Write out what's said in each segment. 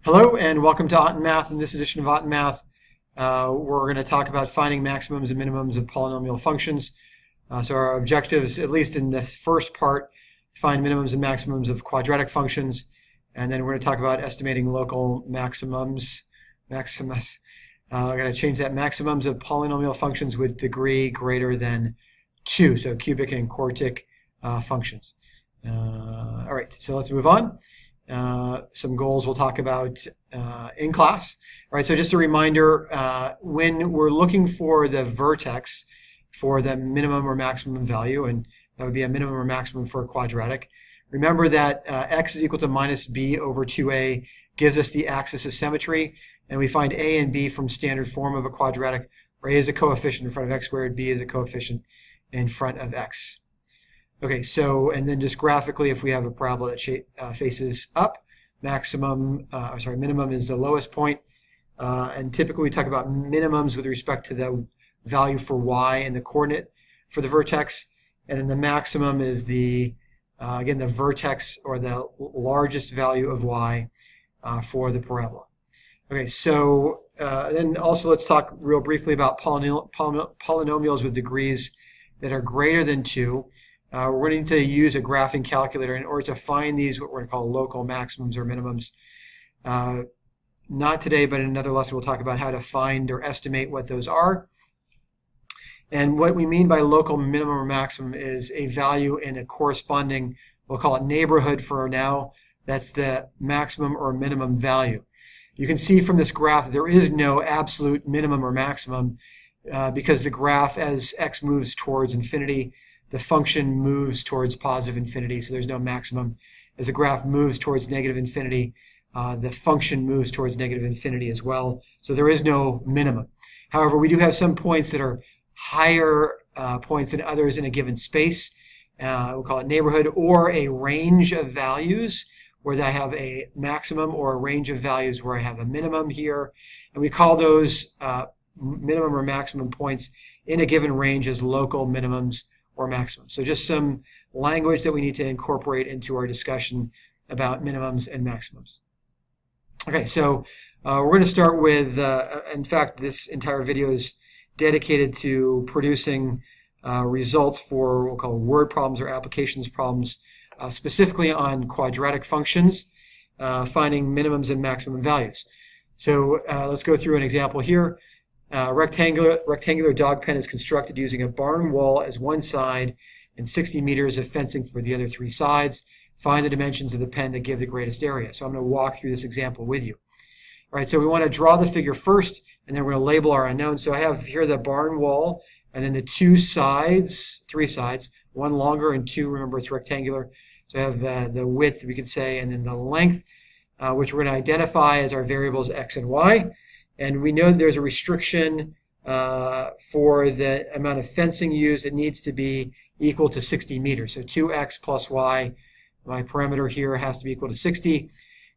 Hello and welcome to Autumn Math. In this edition of Autumn Math, we're going to talk about finding maximums and minimums of polynomial functions. So our objectives, at least in the first part, find minimums and maximums of quadratic functions, and then we're going to talk about estimating local maximums. We're going to change that maximums of polynomial functions with degree greater than 2, so cubic and quartic functions. All right, so let's move on. Some goals we'll talk about in class. All right, so just a reminder, when we're looking for the vertex for the minimum or maximum value, and that would be a minimum or maximum for a quadratic, remember that x is equal to minus b over 2a gives us the axis of symmetry, and we find a and b from standard form of a quadratic, where a is a coefficient in front of x squared, b is a coefficient in front of x. Okay, so, and then just graphically, if we have a parabola that faces up, minimum is the lowest point. And typically we talk about minimums with respect to the value for y and the coordinate for the vertex. And then the maximum is the, again, the vertex or the largest value of y for the parabola. Okay, so then also let's talk real briefly about polynomials with degrees that are greater than 2. We're going to use a graphing calculator in order to find these, what we're going to call local maximums or minimums. Not today, but in another lesson we'll talk about how to find or estimate what those are. And what we mean by local minimum or maximum is a value in a corresponding, we'll call it neighborhood for now. That's the maximum or minimum value. You can see from this graph there is no absolute minimum or maximum because the graph, as x moves towards infinity, the function moves towards positive infinity, so there's no maximum. As the graph moves towards negative infinity, the function moves towards negative infinity as well, so there is no minimum. However, we do have some points that are higher points than others in a given space. We'll call it neighborhood, or a range of values where I have a maximum, or a range of values where I have a minimum here. And we call those minimum or maximum points in a given range as local minimums or maximum. So just some language that we need to incorporate into our discussion about minimums and maximums. Okay, so we're going to start with, in fact, this entire video is dedicated to producing results for what we'll call word problems or applications problems, specifically on quadratic functions, finding minimums and maximum values. So let's go through an example here. Rectangular dog pen is constructed using a barn wall as one side and 60 meters of fencing for the other 3 sides. Find the dimensions of the pen that give the greatest area. So I'm going to walk through this example with you. All right, so we want to draw the figure first, and then we're going to label our unknowns. So I have here the barn wall, and then the 2 sides, 3 sides, 1 longer and 2, remember it's rectangular. So I have the width, we could say, and then the length, which we're going to identify as our variables x and y. And we know that there's a restriction for the amount of fencing used. It needs to be equal to 60 meters. So 2x plus y, my parameter here has to be equal to 60.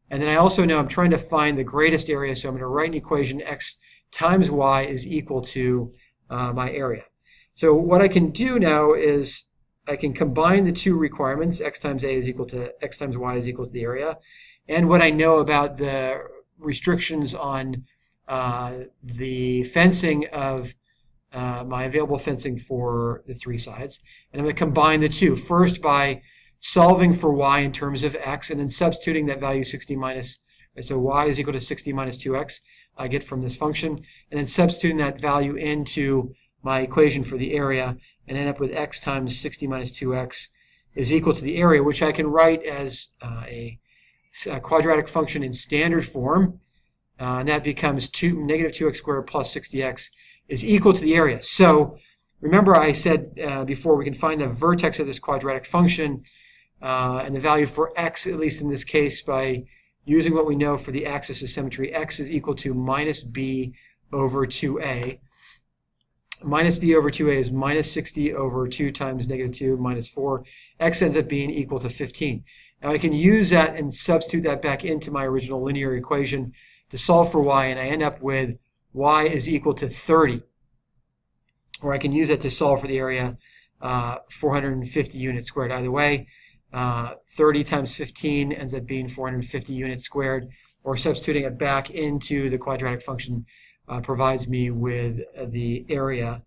And then I also know I'm trying to find the greatest area, so I'm going to write an equation x times y is equal to my area. So what I can do now is I can combine the 2 requirements, x times a is equal to x times y is equal to the area, and what I know about the restrictions on the fencing of my available fencing for the 3 sides. And I'm going to combine the 2. First by solving for y in terms of x, and then substituting that value 60 minus, so y is equal to 60 minus 2x I get from this function, and then substituting that value into my equation for the area, and end up with x times 60 minus 2x is equal to the area, which I can write as a quadratic function in standard form. And that becomes negative 2x squared plus 60x is equal to the area. So remember I said before we can find the vertex of this quadratic function and the value for x, at least in this case, by using what we know for the axis of symmetry. X is equal to minus b over 2a. Minus b over 2a is minus 60 over 2 times negative 2 minus 4. X ends up being equal to 15. Now I can use that and substitute that back into my original linear equation to solve for y, and I end up with y is equal to 30. Or I can use it to solve for the area, 450 units squared. Either way, 30 times 15 ends up being 450 units squared. or substituting it back into the quadratic function provides me with the area,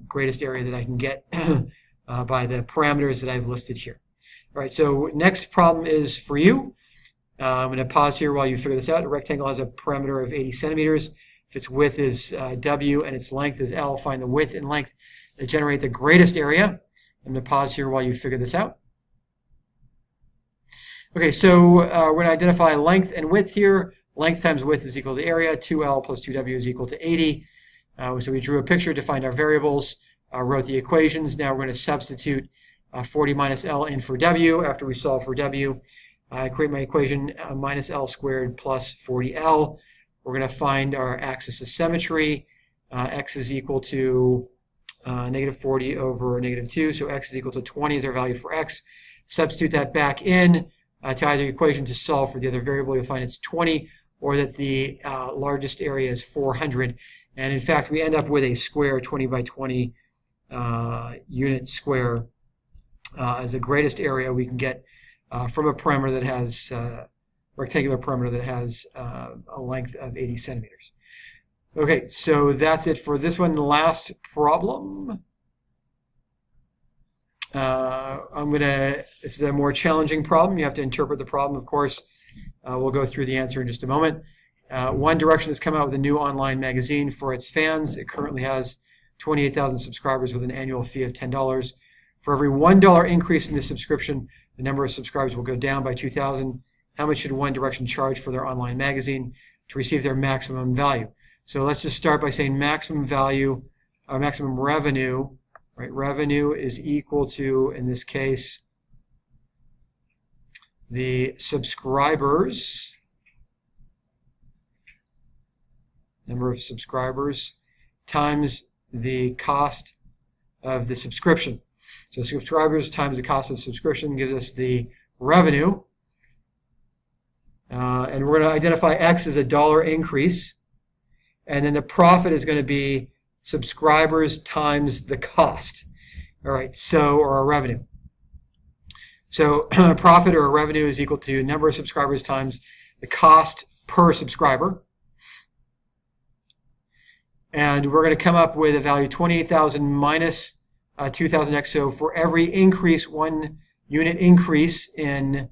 greatest area that I can get by the parameters that I've listed here. All right, so next problem is for you. I'm going to pause here while you figure this out. A rectangle has a perimeter of 80 centimeters. If its width is W and its length is L, find the width and length that generate the greatest area. I'm going to pause here while you figure this out. Okay, so we're going to identify length and width here. Length times width is equal to area. 2L plus 2W is equal to 80. So we drew a picture to find our variables, wrote the equations. Now we're going to substitute 40 minus L in for W. After we solve for W, I create my equation minus L squared plus 40L. We're going to find our axis of symmetry. X is equal to negative 40 over negative 2. So X is equal to 20 is our value for X. Substitute that back in to either equation to solve for the other variable. You'll find it's 20, or that the largest area is 400. And in fact, we end up with a square, 20 by 20 unit square as the greatest area we can get from a perimeter that has rectangular perimeter that has a length of 80 centimeters. Okay, so that's it for this one. Last problem. This is a more challenging problem. You have to interpret the problem, of course. We'll go through the answer in just a moment. One Direction has come out with a new online magazine for its fans. It currently has 28,000 subscribers with an annual fee of $10. For every $1 increase in the subscription, the number of subscribers will go down by 2,000. How much should One Direction charge for their online magazine to receive their maximum value? So let's just start by saying maximum value, or maximum revenue, right? Revenue is equal to, in this case, the subscribers, number of subscribers, times the cost of the subscription. So subscribers times the cost of subscription gives us the revenue. And we're going to identify X as a $1 increase. And then the profit is going to be subscribers times the cost. All right, so, or our revenue. So profit or revenue is equal to number of subscribers times the cost per subscriber. And we're going to come up with a value 28,000 minus 2,000x. So for every increase, 1 unit increase in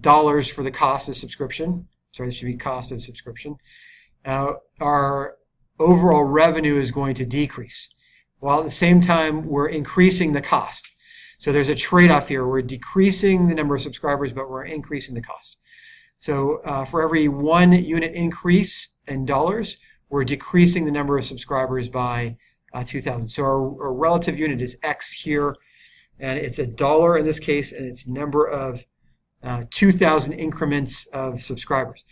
dollars for the cost of subscription. Sorry, this should be cost of subscription. Our overall revenue is going to decrease, while at the same time we're increasing the cost. So there's a trade-off here. We're decreasing the number of subscribers, but we're increasing the cost. So for every 1 unit increase in dollars, we're decreasing the number of subscribers by 2,000. So our relative unit is X here, and it's $1 in this case, and it's number of 2,000 increments of subscribers.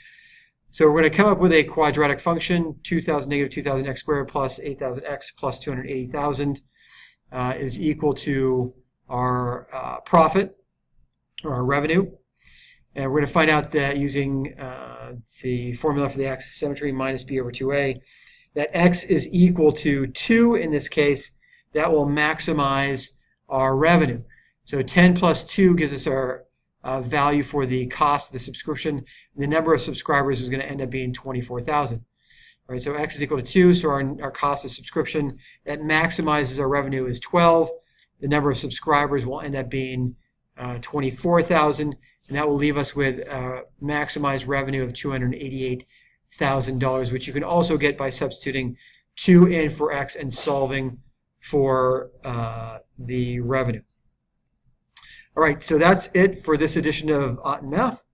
So we're going to come up with a quadratic function. 2,000 negative 2,000 x squared plus 8,000x plus 280,000 is equal to our profit, or our revenue. And we're going to find out that using the formula for the axis of symmetry minus b over 2a, that x is equal to 2 in this case. That will maximize our revenue. So 10 plus 2 gives us our value for the cost of the subscription. The number of subscribers is going to end up being 24,000. Right, so x is equal to 2, so our cost of subscription that maximizes our revenue is 12. The number of subscribers will end up being 24,000, and that will leave us with maximized revenue of $288,000, which you can also get by substituting 2 in for x and solving for the revenue. All right, so that's it for this edition of Otten Math.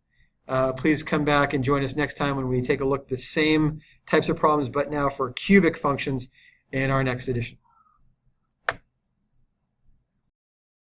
Please come back and join us next time when we take a look at the same types of problems, but now for cubic functions in our next edition.